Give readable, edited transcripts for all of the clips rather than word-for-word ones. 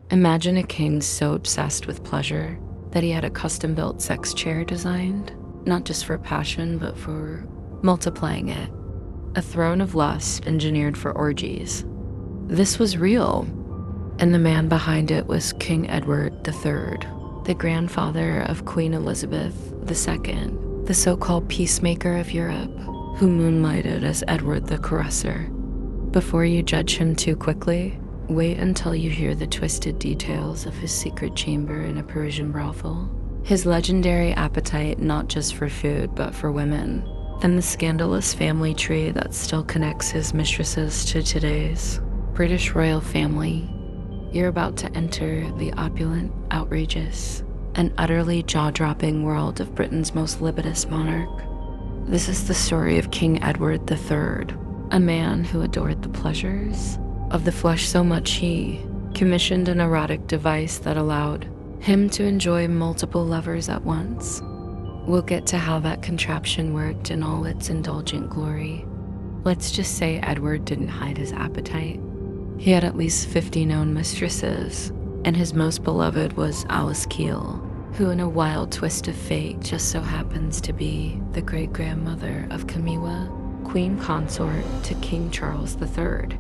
Imagine a king so obsessed with pleasure that he had a custom-built sex chair designed, not just for passion, but for multiplying it. A throne of lust engineered for orgies. This was real, and the man behind it was King Edward III, the grandfather of Queen Elizabeth II, the so-called peacemaker of Europe, who moonlighted as Edward the Caresser. Before you judge him too quickly, wait until you hear the twisted details of his secret chamber in a Parisian brothel, his legendary appetite not just for food but for women, and the scandalous family tree that still connects his mistresses to today's British royal family. You're about to enter the opulent, outrageous, and utterly jaw-dropping world of Britain's most libidinous monarch. This is the story of King Edward III, a man who adored the pleasures of the flesh so much he commissioned an erotic device that allowed him to enjoy multiple lovers at once. We'll get to how that contraption worked in all its indulgent glory. Let's just say Edward didn't hide his appetite. He had at least 50 known mistresses, and his most beloved was Alice Keel, who in a wild twist of fate just so happens to be the great-grandmother of Camilla, queen consort to King Charles III.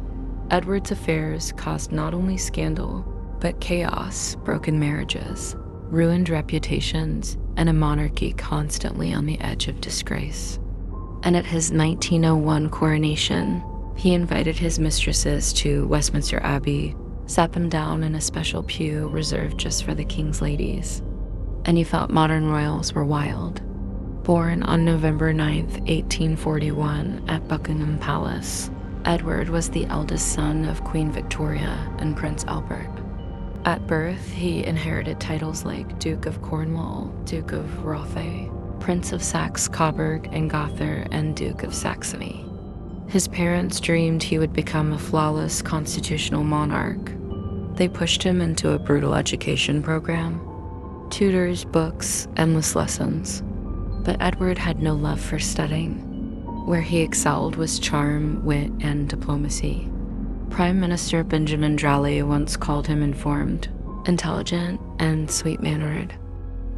Edward's affairs caused not only scandal, but chaos, broken marriages, ruined reputations, and a monarchy constantly on the edge of disgrace. And at his 1901 coronation, he invited his mistresses to Westminster Abbey, sat them down in a special pew reserved just for the king's ladies, and he felt modern royals were wild. Born on November 9th, 1841 at Buckingham Palace, Edward was the eldest son of Queen Victoria and Prince Albert. At birth, he inherited titles like Duke of Cornwall, Duke of Rothay, Prince of Saxe-Coburg and Gotha, and Duke of Saxony. His parents dreamed he would become a flawless constitutional monarch. They pushed him into a brutal education program, tutors, books, endless lessons. But Edward had no love for studying. Where he excelled was charm, wit, and diplomacy. Prime Minister Benjamin Disraeli once called him informed, intelligent, and sweet-mannered.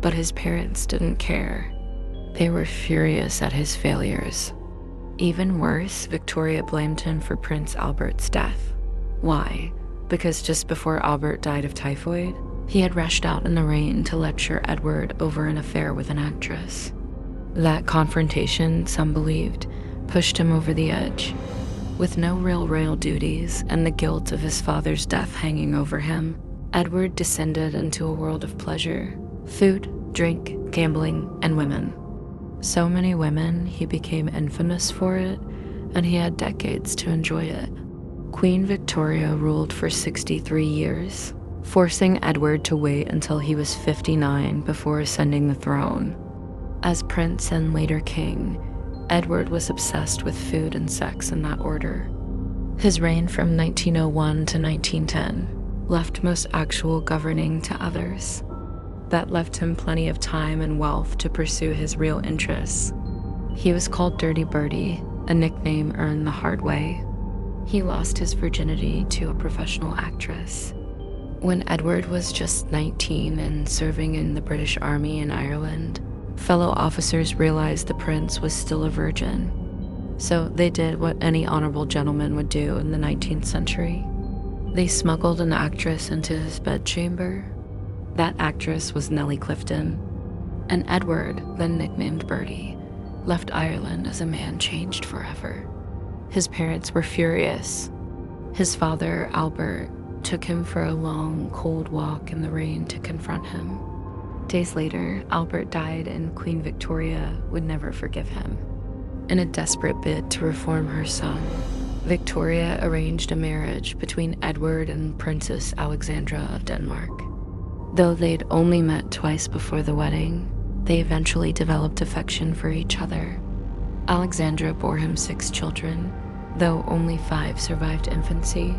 But his parents didn't care. They were furious at his failures. Even worse, Victoria blamed him for Prince Albert's death. Why? Because just before Albert died of typhoid, he had rushed out in the rain to lecture Edward over an affair with an actress. That confrontation, some believed, pushed him over the edge. With no real royal duties and the guilt of his father's death hanging over him, Edward descended into a world of pleasure: food, drink, gambling, and women. So many women, he became infamous for it, and he had decades to enjoy it. Queen Victoria ruled for 63 years, forcing Edward to wait until he was 59 before ascending the throne. As prince and later king, Edward was obsessed with food and sex in that order. His reign from 1901 to 1910 left most actual governing to others. That left him plenty of time and wealth to pursue his real interests. He was called Dirty Birdie, a nickname earned the hard way. He lost his virginity to a professional actress. When Edward was just 19 and serving in the British Army in Ireland, fellow officers realized the prince was still a virgin. So they did what any honorable gentleman would do in the 19th century. They smuggled an actress into his bedchamber. That actress was Nellie Clifton, and Edward, then nicknamed Bertie, left Ireland as a man changed forever. His parents were furious. His father, Albert, took him for a long, cold walk in the rain to confront him. Days later, Albert died, and Queen Victoria would never forgive him. In a desperate bid to reform her son, Victoria arranged a marriage between Edward and Princess Alexandra of Denmark. Though they'd only met twice before the wedding, they eventually developed affection for each other. Alexandra bore him 6 children, though only 5 survived infancy.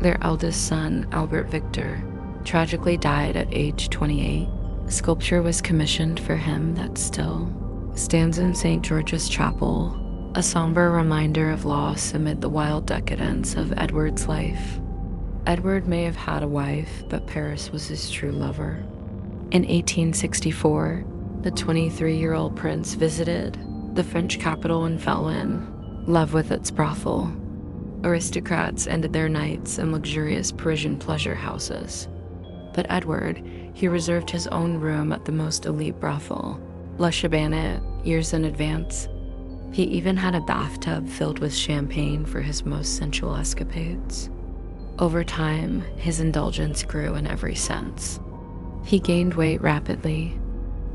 Their eldest son, Albert Victor, tragically died at age 28. Sculpture was commissioned for him that still stands in St. George's Chapel, a somber reminder of loss amid the wild decadence of Edward's life. Edward may have had a wife, but Paris was his true lover. In 1864, the 23-year-old prince visited the French capital and fell in love with its brothel. Aristocrats ended their nights in luxurious Parisian pleasure houses. But Edward, he reserved his own room at the most elite brothel, La Chabanette, years in advance. He even had a bathtub filled with champagne for his most sensual escapades. Over time, his indulgence grew in every sense. He gained weight rapidly,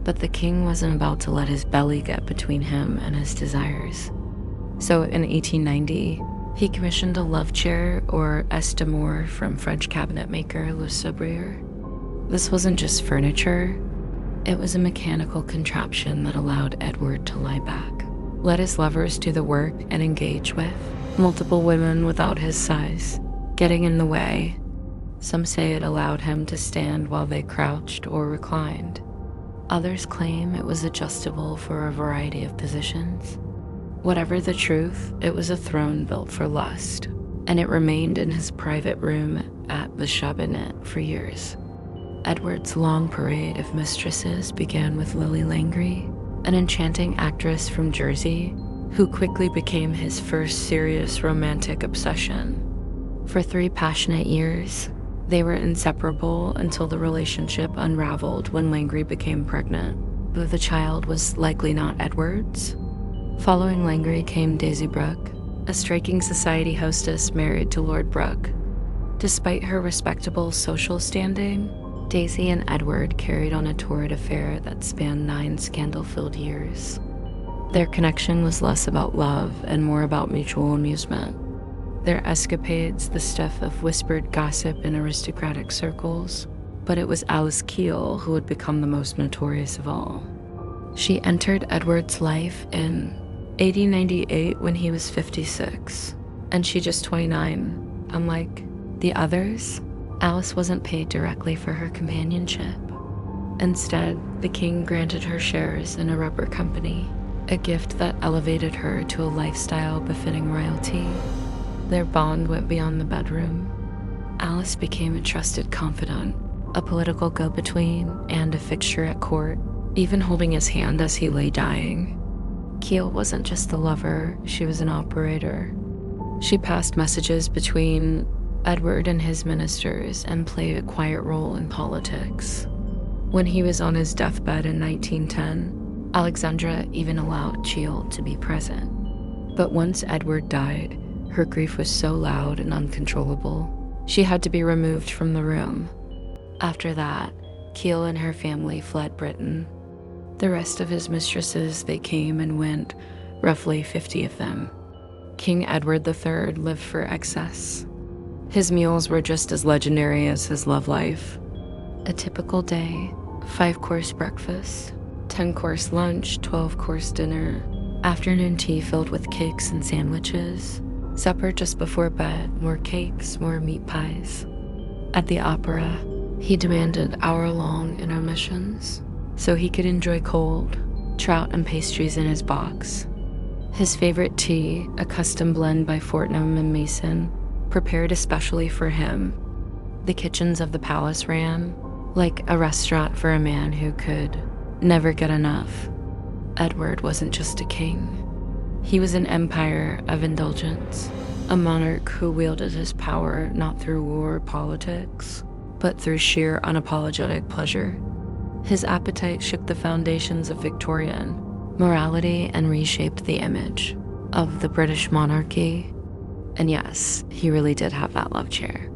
but the king wasn't about to let his belly get between him and his desires. So in 1890, he commissioned a love chair, or est-amour, from French cabinet maker Le Sobrier. This wasn't just furniture, it was a mechanical contraption that allowed Edward to lie back, let his lovers do the work, and engage with multiple women without his size getting in the way. Some say it allowed him to stand while they crouched or reclined. Others claim it was adjustable for a variety of positions. Whatever the truth, it was a throne built for lust, and it remained in his private room at the Chabanette for years. Edward's long parade of mistresses began with Lily Langree, an enchanting actress from Jersey, who quickly became his first serious romantic obsession. For 3 passionate years, they were inseparable until the relationship unraveled when Langree became pregnant, though the child was likely not Edward's. Following Langree came Daisy Brooke, a striking society hostess married to Lord Brooke. Despite her respectable social standing, Daisy and Edward carried on a torrid affair that spanned 9 scandal-filled years. Their connection was less about love and more about mutual amusement. Their escapades, the stuff of whispered gossip in aristocratic circles, but it was Alice Keel who would become the most notorious of all. She entered Edward's life in 1898 when he was 56, and she just 29. Unlike the others, Alice wasn't paid directly for her companionship. Instead, the king granted her shares in a rubber company, a gift that elevated her to a lifestyle befitting royalty. Their bond went beyond the bedroom. Alice became a trusted confidant, a political go-between, and a fixture at court, even holding his hand as he lay dying. Keel wasn't just a lover, she was an operator. She passed messages between Edward and his ministers and played a quiet role in politics. When he was on his deathbed in 1910, Alexandra even allowed Keel to be present. But once Edward died, her grief was so loud and uncontrollable, she had to be removed from the room. After that, Keel and her family fled Britain. The rest of his mistresses, they came and went, roughly 50 of them. King Edward III lived for excess. His meals were just as legendary as his love life. A typical day: 5-course breakfast, 10-course lunch, 12-course dinner, afternoon tea filled with cakes and sandwiches, supper just before bed, more cakes, more meat pies. At the opera, he demanded hour-long intermissions so he could enjoy cold, trout and pastries in his box. His favorite tea, a custom blend by Fortnum and Mason, prepared especially for him. The kitchens of the palace ran like a restaurant for a man who could never get enough. Edward wasn't just a king. He was an empire of indulgence, a monarch who wielded his power not through war or politics, but through sheer unapologetic pleasure. His appetite shook the foundations of Victorian morality and reshaped the image of the British monarchy. And yes, he really did have that love chair.